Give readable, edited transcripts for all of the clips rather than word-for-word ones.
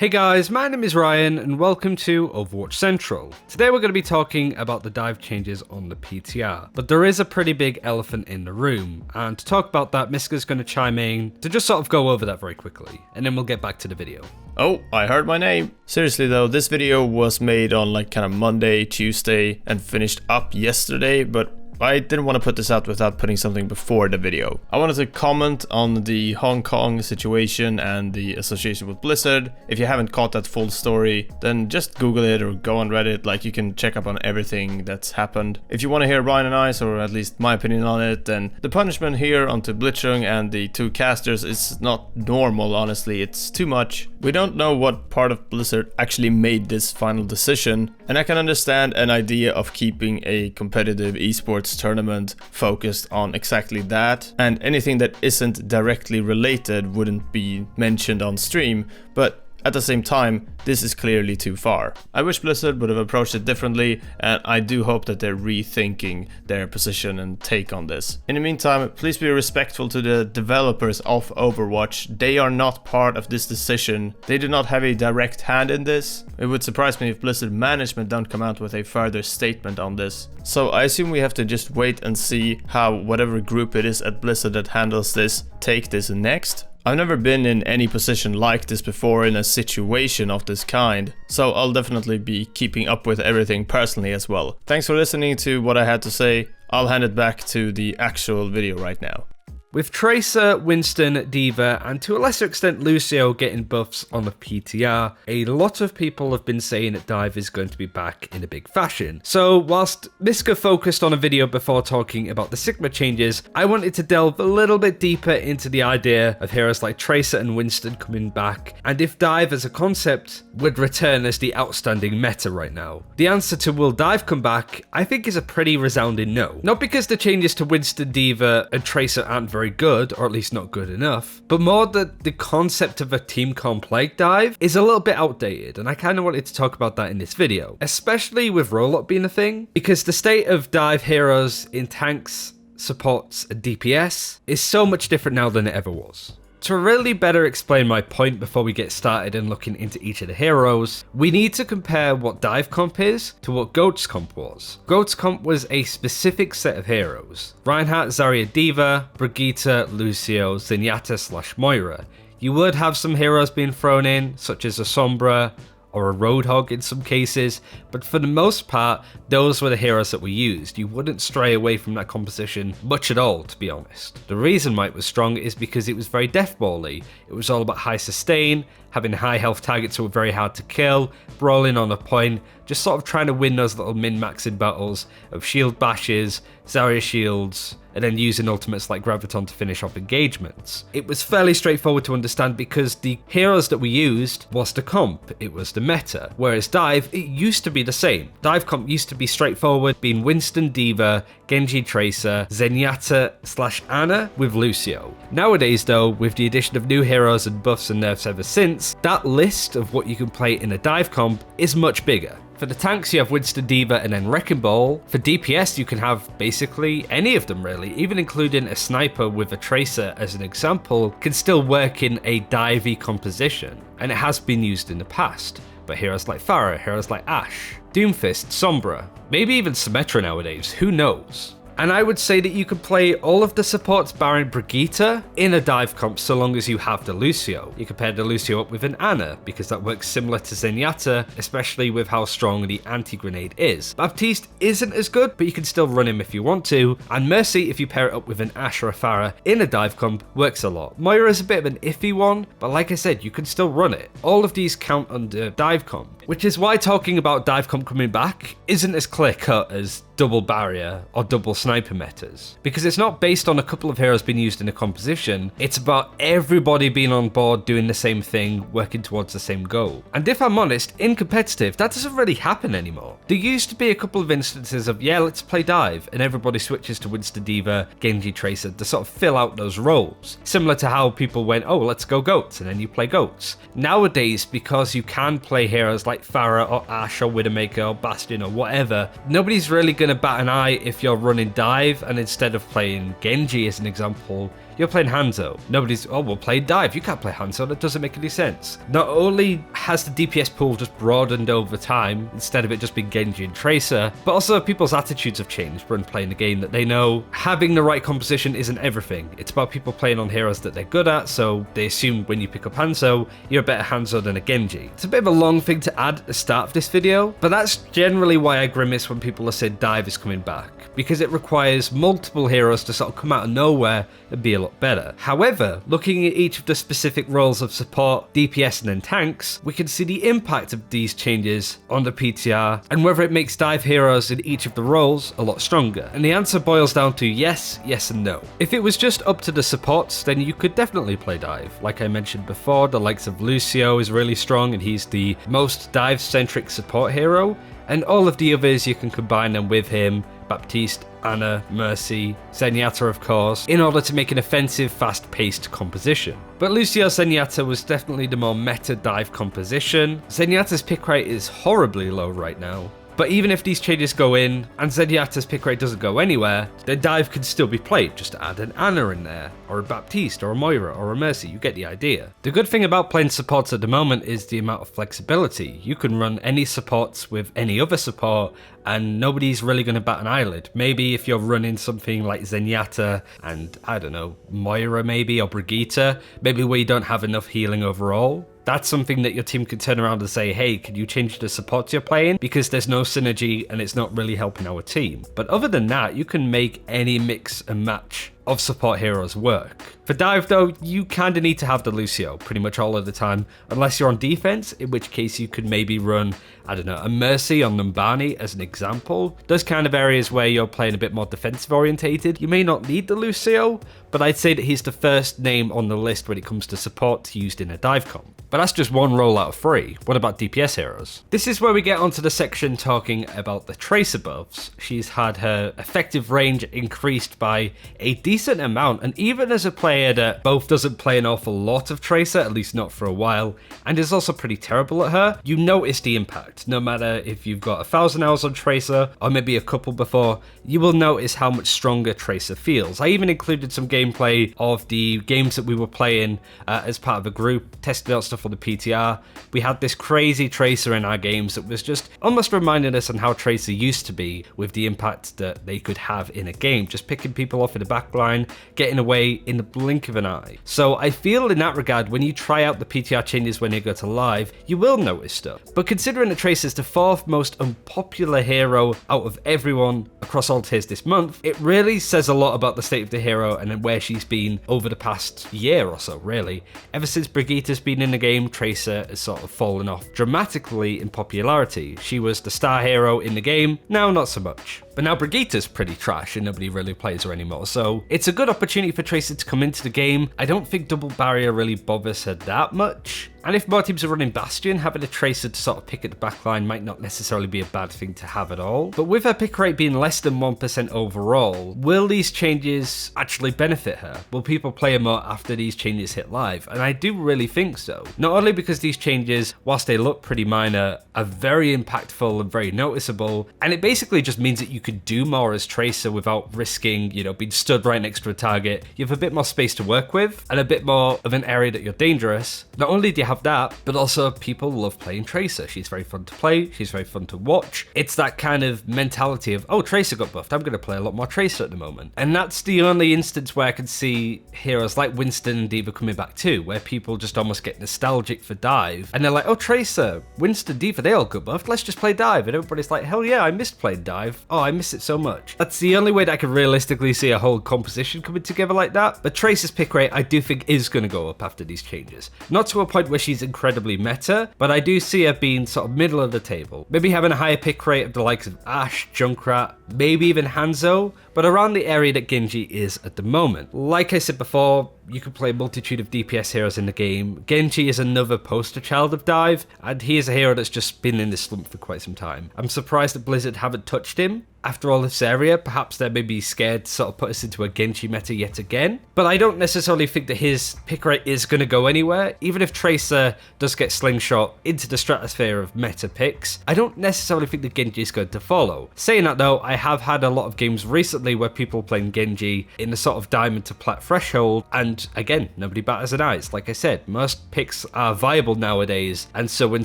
Hey guys, my name is Ryan and welcome to Overwatch Central. Today we're going to be talking about the dive changes on the PTR, but there is a pretty big elephant in the room, and to talk about that, Miska's going to chime in to just sort of go over that very quickly, and then we'll get back to the video. Oh, I heard my name. Seriously though, this video was made on like kind of Monday, Tuesday, and finished up yesterday, but I didn't want to put this out without putting something before the video. I wanted to comment on the Hong Kong situation and the association with Blizzard. If you haven't caught that full story, then just Google it or go on Reddit, like you can check up on everything that's happened. If you want to hear Ryan and I's, or at least my opinion on it, then the punishment here onto Blitzchung and the two casters is not normal, honestly, it's too much. We don't know what part of Blizzard actually made this final decision, and I can understand an idea of keeping a competitive esports tournament focused on exactly that, and anything that isn't directly related wouldn't be mentioned on stream, but at the same time, this is clearly too far. I wish Blizzard would have approached it differently, and I do hope that they're rethinking their position and take on this. In the meantime, please be respectful to the developers of Overwatch. They are not part of this decision. They do not have a direct hand in this. It would surprise me if Blizzard management don't come out with a further statement on this. So I assume we have to just wait and see how whatever group it is at Blizzard that handles this take this next. I've never been in any position like this before in a situation of this kind, so I'll definitely be keeping up with everything personally as well. Thanks for listening to what I had to say. I'll hand it back to the actual video right now. With Tracer, Winston, D.Va, and to a lesser extent Lucio getting buffs on the PTR, a lot of people have been saying that Dive is going to be back in a big fashion. So whilst Miska focused on a video before talking about the Sigma changes, I wanted to delve a little bit deeper into the idea of heroes like Tracer and Winston coming back, and if Dive as a concept would return as the outstanding meta right now. The answer to will Dive come back, I think, is a pretty resounding no. Not because the changes to Winston, D.Va, and Tracer aren't very good, or at least not good enough, but more that the concept of a team comp like Dive is a little bit outdated, and I kind of wanted to talk about that in this video, especially with roll-up being a thing, because the state of Dive heroes in tanks, supports, and DPS is so much different now than it ever was. To really better explain my point before we get started and looking into each of the heroes, we need to compare what Dive Comp is to what Goats Comp was. Goats Comp was a specific set of heroes. Reinhardt, Zarya, D.Va, Brigitte, Lucio, Zenyatta/Moira. You would have some heroes being thrown in, such as a Sombra, or a Roadhog in some cases, but for the most part, those were the heroes that were used. You wouldn't stray away from that composition much at all, to be honest. The reason why it was strong is because it was very deathball-y. It was all about high sustain, having high health targets who were very hard to kill, brawling on a point, just sort of trying to win those little min-maxing battles of shield bashes, Zarya shields, and then using ultimates like Graviton to finish off engagements. It was fairly straightforward to understand because the heroes that we used was the comp, it was the meta, whereas Dive, it used to be the same. Dive comp used to be straightforward, being Winston, D.Va, Genji, Tracer, Zenyatta/Ana with Lucio. Nowadays though, with the addition of new heroes and buffs and nerfs ever since, that list of what you can play in a Dive comp is much bigger. For the tanks, you have Winston, D.Va, and then Wrecking Ball. For DPS, you can have basically any of them really, even including a sniper with a Tracer as an example, can still work in a divey composition, and it has been used in the past. But heroes like Pharah, heroes like Ashe, Doomfist, Sombra, maybe even Symmetra nowadays, who knows? And I would say that you could play all of the supports barring Brigitte in a dive comp so long as you have the Lucio. You can pair the Lucio up with an Ana because that works similar to Zenyatta, especially with how strong the anti-grenade is. Baptiste isn't as good, but you can still run him if you want to. And Mercy, if you pair it up with an Ashe or a Pharah in a dive comp, works a lot. Moira is a bit of an iffy one, but like I said, you can still run it. All of these count under dive comp, which is why talking about dive comp coming back isn't as clear cut as double barrier or double sniper metas, because it's not based on a couple of heroes being used in a composition, it's about everybody being on board doing the same thing, working towards the same goal. And if I'm honest, in competitive, that doesn't really happen anymore. There used to be a couple of instances of, yeah, let's play dive, and everybody switches to Winston, D.Va, Genji, Tracer to sort of fill out those roles. Similar to how people went, oh, let's go Goats, and then you play Goats. Nowadays, because you can play heroes like Pharah or Ashe or Widowmaker or Bastion or whatever, nobody's really going to bat an eye if you're running dive and instead of playing Genji as an example, you're playing Hanzo. Nobody's, oh, we'll play dive. You can't play Hanzo, that doesn't make any sense. Not only has the DPS pool just broadened over time, instead of it just being Genji and Tracer, but also people's attitudes have changed when playing the game, that they know having the right composition isn't everything. It's about people playing on heroes that they're good at, so they assume when you pick up Hanzo, you're a better Hanzo than a Genji. It's a bit of a long thing to add at the start of this video, but that's generally why I grimace when people are saying dive is coming back, because it requires multiple heroes to sort of come out of nowhere and be a lot better. However, looking at each of the specific roles of support, DPS and then tanks, we can see the impact of these changes on the PTR and whether it makes dive heroes in each of the roles a lot stronger. And the answer boils down to yes, yes and no. If it was just up to the supports, then you could definitely play dive. Like I mentioned before, the likes of Lucio is really strong and he's the most dive-centric support hero, and all of the others you can combine them with him, Baptiste, Ana, Mercy, Zenyatta of course, in order to make an offensive, fast-paced composition. But Lucio Zenyatta was definitely the more meta dive composition. Zenyatta's pick rate is horribly low right now. But even if these changes go in, and Zenyatta's pick rate doesn't go anywhere, then dive can still be played. Just add an Ana in there, or a Baptiste, or a Moira, or a Mercy, you get the idea. The good thing about playing supports at the moment is the amount of flexibility. You can run any supports with any other support, and nobody's really going to bat an eyelid. Maybe if you're running something like Zenyatta and, I don't know, Moira maybe, or Brigitte, maybe where you don't have enough healing overall, that's something that your team could turn around and say, hey, can you change the supports you're playing? Because there's no synergy and it's not really helping our team. But other than that, you can make any mix and match of support heroes work. For dive though, you kinda need to have the Lucio pretty much all of the time, unless you're on defense, in which case you could maybe run, I don't know, a Mercy on Numbani as an example. Those kind of areas where you're playing a bit more defensive orientated, you may not need the Lucio, but I'd say that he's the first name on the list when it comes to support used in a dive comp. But that's just one role out of 3. What about DPS heroes? This is where we get onto the section talking about the Tracer buffs. She's had her effective range increased by a decent amount, and even as a player that both doesn't play an awful lot of Tracer, at least not for a while, and is also pretty terrible at her, you notice the impact. No matter if you've got 1,000 hours on Tracer, or maybe a couple before, you will notice how much stronger Tracer feels. I even included some gameplay of the games that we were playing as part of a group, testing out stuff for the PTR. We had this crazy Tracer in our games that was just almost reminding us on how Tracer used to be, with the impact that they could have in a game, just picking people off in the back line, getting away in the blink of an eye. So I feel in that regard, when you try out the PTR changes when you go to live, you will notice stuff. But considering that Tracer is the 4th most unpopular hero out of everyone across all tiers this month, it really says a lot about the state of the hero and where she's been over the past year or so, really. Ever since Brigitte's been in the game, Tracer has sort of fallen off dramatically in popularity. She was the star hero in the game, now not so much. But now Brigitte's pretty trash and nobody really plays her anymore, so it's a good opportunity for Tracer to come into the game. I don't think double barrier really bothers her that much. And if more teams are running Bastion, having a Tracer to sort of pick at the backline might not necessarily be a bad thing to have at all. But with her pick rate being less than 1% overall, will these changes actually benefit her? Will people play her more after these changes hit live? And I do really think so. Not only because these changes, whilst they look pretty minor, are very impactful and very noticeable, and it basically just means that you could do more as Tracer without risking, being stood right next to a target. You have a bit more space to work with and a bit more of an area that you're dangerous. Not only do you have that, but also people love playing Tracer. She's very fun to play, she's very fun to watch. It's that kind of mentality of, oh, Tracer got buffed, I'm going to play a lot more Tracer at the moment. And that's the only instance where I can see heroes like Winston and D.Va coming back too, where people just almost get nostalgic for dive, and they're like, oh, Tracer, Winston, D.Va, they all got buffed, let's just play dive. And everybody's like, hell yeah, I missed playing dive. Oh, I miss it so much. That's the only way that I can realistically see a whole composition coming together like that. But Tracer's pick rate, I do think, is going to go up after these changes. Not to a point where she's incredibly meta, but I do see her being sort of middle of the table. Maybe having a higher pick rate of the likes of Ashe, Junkrat, maybe even Hanzo, but around the area that Genji is at the moment. Like I said before, you can play a multitude of DPS heroes in the game. Genji is another poster child of dive, and he is a hero that's just been in this slump for quite some time. I'm surprised that Blizzard haven't touched him after all this area. Perhaps they're maybe scared to sort of put us into a Genji meta yet again. But I don't necessarily think that his pick rate is going to go anywhere. Even if Tracer does get slingshot into the stratosphere of meta picks, I don't necessarily think that Genji is going to follow. Saying that though, I have had a lot of games recently recently where people are playing Genji in a sort of diamond to plat threshold, and again, nobody batters an eye. Like I said, most picks are viable nowadays, and so when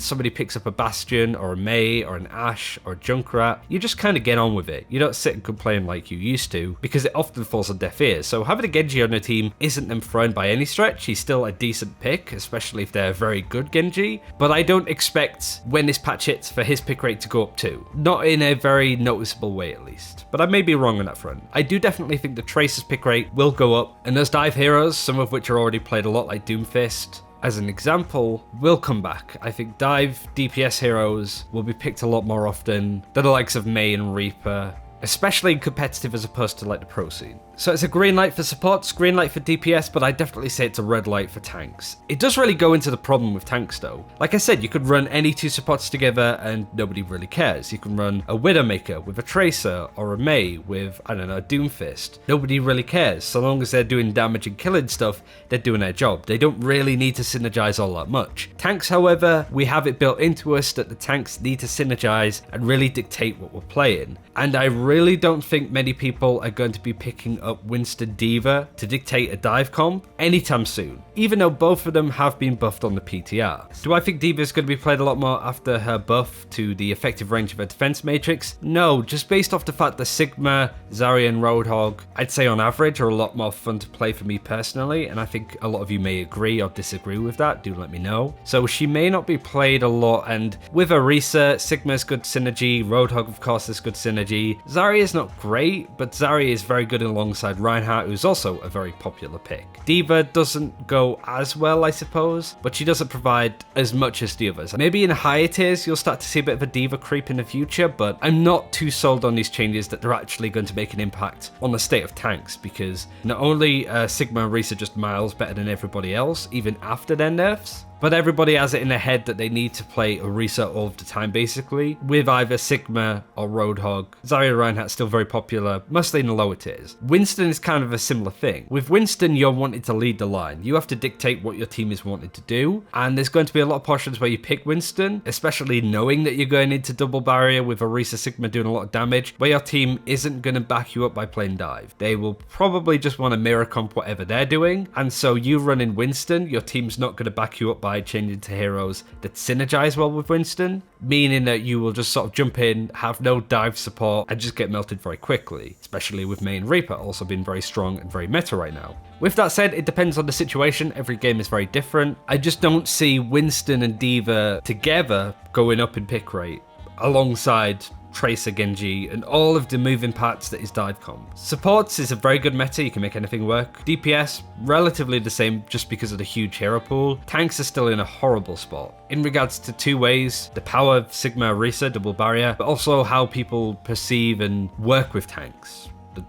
somebody picks up a Bastion or a Mei or an Ashe or a Junkrat, you just kind of get on with it. You don't sit and complain like you used to, because it often falls on deaf ears. So having a Genji on your team isn't them thrown by any stretch. He's still a decent pick, especially if they're a very good Genji, but I don't expect when this patch hits for his pick rate to go up too. Not in a very noticeable way at least, but I may be wrong on that front. I do definitely think the Tracer's pick rate will go up, and those dive heroes, some of which are already played a lot like Doomfist, as an example, will come back. I think dive DPS heroes will be picked a lot more often than the likes of Mei and Reaper, especially in competitive as opposed to like the pro scene. So it's a green light for supports, green light for DPS, but I definitely say it's a red light for tanks. It does really go into the problem with tanks though. Like I said, you could run any two supports together and nobody really cares. You can run a Widowmaker with a Tracer or a Mei with, I don't know, a Doomfist. Nobody really cares. So long as they're doing damage and killing stuff, they're doing their job. They don't really need to synergize all that much. Tanks, however, we have it built into us that the tanks need to synergize and really dictate what we're playing. And I really don't think many people are going to be picking up Winston D.Va to dictate a dive comp anytime soon, even though both of them have been buffed on the PTR. Do I think D.Va is going to be played a lot more after her buff to the effective range of her defense matrix? No, just based off the fact that Sigma, Zarya and Roadhog, I'd say on average, are a lot more fun to play for me personally, and I think a lot of you may agree or disagree with that. Do let me know. So she may not be played a lot, and with Orisa, Sigma's good synergy, Roadhog of course is good synergy. Zarya is not great, but Zarya is very good alongside Reinhardt, who's also a very popular pick. D.Va doesn't go as well, I suppose, but she doesn't provide as much as the others. Maybe in higher tiers you'll start to see a bit of a D.Va creep in the future, but I'm not too sold on these changes that they're actually going to make an impact on the state of tanks, because not only Sigma and Reese are just miles better than everybody else, even after their nerfs, but everybody has it in their head that they need to play Orisa all of the time, basically, with either Sigma or Roadhog. Zarya Reinhardt's still very popular, mostly in the lower tiers. Winston is kind of a similar thing. With Winston, you're wanting to lead the line. You have to dictate what your team is wanting to do, and there's going to be a lot of portions where you pick Winston, especially knowing that you're going into double barrier with Orisa Sigma doing a lot of damage, where your team isn't going to back you up by playing dive. They will probably just want to mirror comp whatever they're doing, and so you run in Winston, your team's not going to back you up by changing to heroes that synergize well with Winston, meaning that you will just sort of jump in, have no dive support, and just get melted very quickly, especially with Mei and Reaper also being very strong and very meta right now. With that said, it depends on the situation. Every game is very different. I just don't see Winston and D.Va together going up in pick rate alongside Tracer, Genji, and all of the moving parts that is dive comp. Supports is a very good meta, you can make anything work. DPS, relatively the same just because of the huge hero pool. Tanks are still in a horrible spot. In regards to two ways, the power of Sigma Orisa, double barrier, but also how people perceive and work with tanks.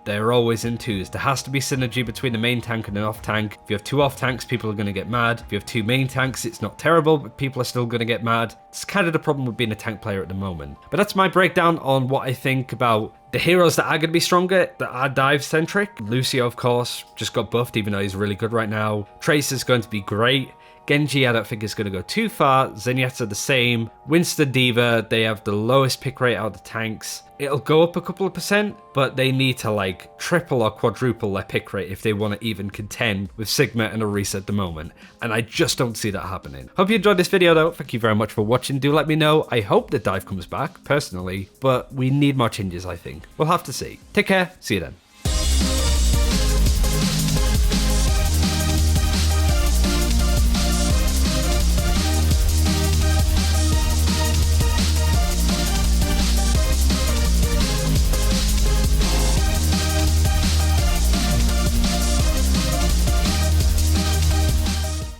They're always in twos. There has to be synergy between the main tank and an off tank. If you have two off tanks, people are going to get mad. If you have two main tanks, it's not terrible, but people are still going to get mad. It's kind of the problem with being a tank player at the moment. But that's my breakdown on what I think about the heroes that are going to be stronger, that are dive-centric. Lucio, of course, just got buffed, even though he's really good right now. Tracer's going to be great. Genji, I don't think is going to go too far. Zenyatta the same. Winston, D.Va, they have the lowest pick rate out of the tanks. It'll go up a couple of percent, but they need to like triple or quadruple their pick rate if they want to even contend with Sigma and Orisa at the moment. And I just don't see that happening. Hope you enjoyed this video though. Thank you very much for watching. Do let me know. I hope the dive comes back, personally, but we need more changes, I think. We'll have to see. Take care. See you then.